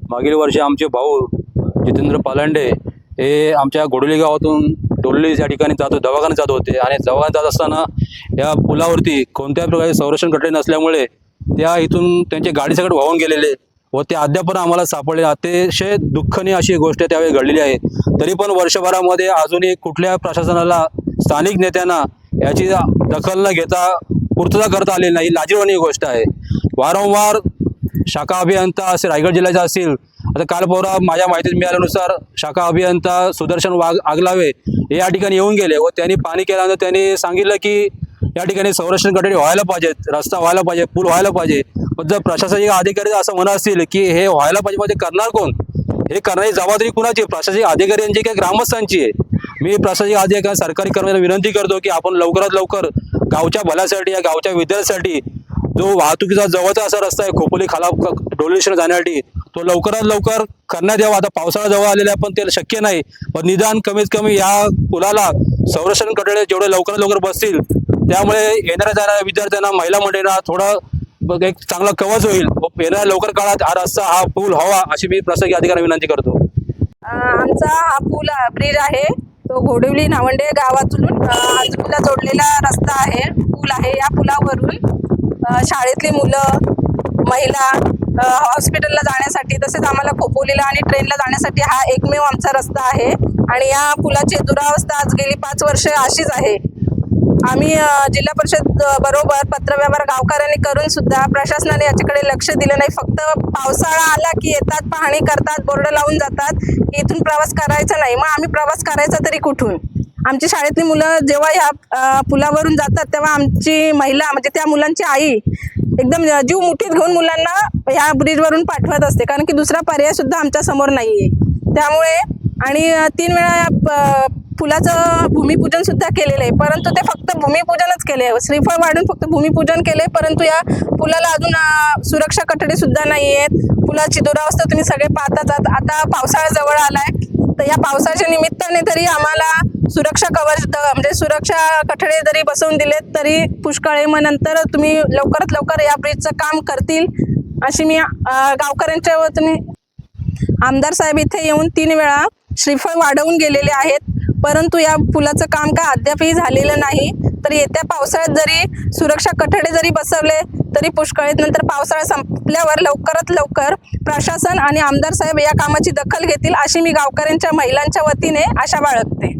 मागील वर्षी आमचे भाऊ जितेंद्र पालंडे हे आमच्या घोडोली गावातून डोली या ठिकाणी दवाखान्यात जात होते आणि दवाखान्यात जात असताना या पुलावरती कोणत्याही प्रकारे संरक्षण कठडे नसल्यामुळे त्या इथून त्यांचे गाडीसकट वाहून गेलेले व ते अद्याप पण आम्हाला सापडले. अतिशय दुःखनीय अशी गोष्ट त्यावेळी घडलेली आहे. तरी पण वर्षभरामध्ये अजूनही कुठल्या प्रशासनाला स्थानिक नेत्यांना याची दखल न घेता पूर्तता करता आलेली नाही. लाजिरवाणी गोष्ट आहे. वारंवार शाखा अभियंता असे रायगड जिल्ह्याचे असतील, आता काल परवा माझ्या माहितीत मिळाल्यानुसार शाखा अभियंता सुदर्शन आगलावे हे या ठिकाणी येऊन गेले व त्यांनी पाणी केल्यानंतर त्यांनी सांगितलं की या ठिकाणी संरक्षण कठडे व्हायला पाहिजेत, रस्ता व्हायला पाहिजे, पूल व्हायला पाहिजे. पण जर प्रशासकीय अधिकारी असं म्हणत असतील की हे व्हायला पाहिजे म्हणजे करणार कोण? हे करण्याची जबाबदारी कुणाची? प्रशासकीय अधिकाऱ्यांची किंवा ग्रामस्थांची आहे. मी प्रशासकीय अधिकारी सरकारी कर्मचाऱ्यांना विनंती करतो की आपण लवकरात लवकर गावच्या भल्यासाठी या गावच्या विद्यार्थ्यांसाठी जो वाहतुकीचा जवळचा असा रस्ता आहे खोपोली खाला डोलेश्वर जाण्यासाठी तो लवकरात लवकर करण्यात यावा. आता पावसाळा जवळ आलेला आहे पण ते शक्य नाही. पण निदान कमीत कमी या पुलाला संरक्षण कठडे जेवढे लवकरात लवकर बसतील त्यामुळे येणाऱ्या जाणाऱ्या विद्यार्थ्यांना महिला मंडळींना थोडं एक चांगला कवच होईल. येणाऱ्या लवकर काळात हा रस्ता हा पूल हवा अशी मी प्रशासकीय अधिकाऱ्यांना विनंती करतो. आमचा हा पूल ब्रिज आहे तो घोडवली नावंडे गावातून आजूला जोडलेला रस्ता आहे, पूल आहे. या पुलावरून शाळेतली मुलं, महिला हॉस्पिटलला जाण्यासाठी तसेच आम्हाला खोपोलीला आणि ट्रेनला जाण्यासाठी हा एकमेव आमचा रस्ता आहे. आणि या पुलाची दुरावस्था आज गेली 5 वर्ष अशीच आहे. आम्ही जिल्हा परिषद बरोबर पत्रव्यवहार गावकऱ्यांनी करून सुद्धा प्रशासनाने याच्याकडे लक्ष दिलं नाही. फक्त पावसाळा आला की येतात, पाहणी करतात, बोर्ड लावून जातात की इथून प्रवास करायचा नाही. मग आम्ही प्रवास करायचा तरी कुठून? आमची शाळेतली मुलं जेव्हा ह्या पुलावरून जातात तेव्हा आमची महिला म्हणजे त्या मुलांची आई एकदम जीव मुठीत घेऊन मुलांना ह्या ब्रिजवरून पाठवत असते, कारण की दुसरा पर्याय सुद्धा आमच्या समोर नाही आहे. त्यामुळे आणि 3 वेळा या पुलाचं भूमिपूजन सुद्धा केलेलं आहे, परंतु ते फक्त भूमिपूजनच केले. श्रीफळ वाढून फक्त भूमिपूजन केले, परंतु या पुलाला अजून सुरक्षा कठडे सुद्धा नाही आहेत. पुलाची दुरावस्था तुम्ही सगळे पाहताच. आता पावसाळा जवळ आलाय तर या पावसाच्या निमित्ताने तरी आम्हाला सुरक्षा कवच म्हणजे सुरक्षा कठडे जरी बसवून दिलेत तरी पुष्कळ आहे. मग नंतर तुम्ही लवकरात लवकर या ब्रिजचं काम करतील अशी मी गावकऱ्यांच्या वतीने आमदार साहेब इथे येऊन 3 वेळा श्रीफळ वाढवून गेलेले आहेत, परंतु या पुलाचं काम काय अद्यापही झालेलं नाही. तर येत्या पावसाळ्यात जरी सुरक्षा कठडे जरी बसवले तरी पुष्कळ आहेत. नंतर पावसाळा संपल्यावर लवकरात लवकर प्रशासन आणि आमदार साहेब या कामाची दखल घेतील अशी मी गावकऱ्यांच्या महिलांच्या वतीने आशा बाळगते.